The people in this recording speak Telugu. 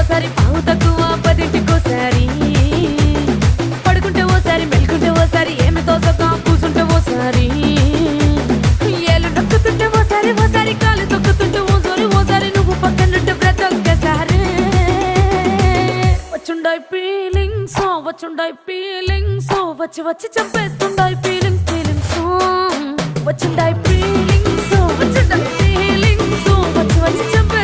ఓసారి పావు తక్కువ పదింటికోసారి పడుకుంటే ఓసారి మెలుకుంటే ఓసారి ఏమి తోసక కూసుంటే ఓసారి ఏలు నొక్కుతుంటే ఓసారి ఓసారి కాలు తొక్కుతుంటే ఓసారి నువ్వు పక్కనుంటే బ్రతొక్కసారి వచ్చుండాయి ఫీలింగ్స్ వచ్చి వచ్చి చంపేస్తుండాయి ఫీలింగ్స్ వచ్చిండాయి ఫీలింగ్స్ వచ్చి వచ్చి చంపే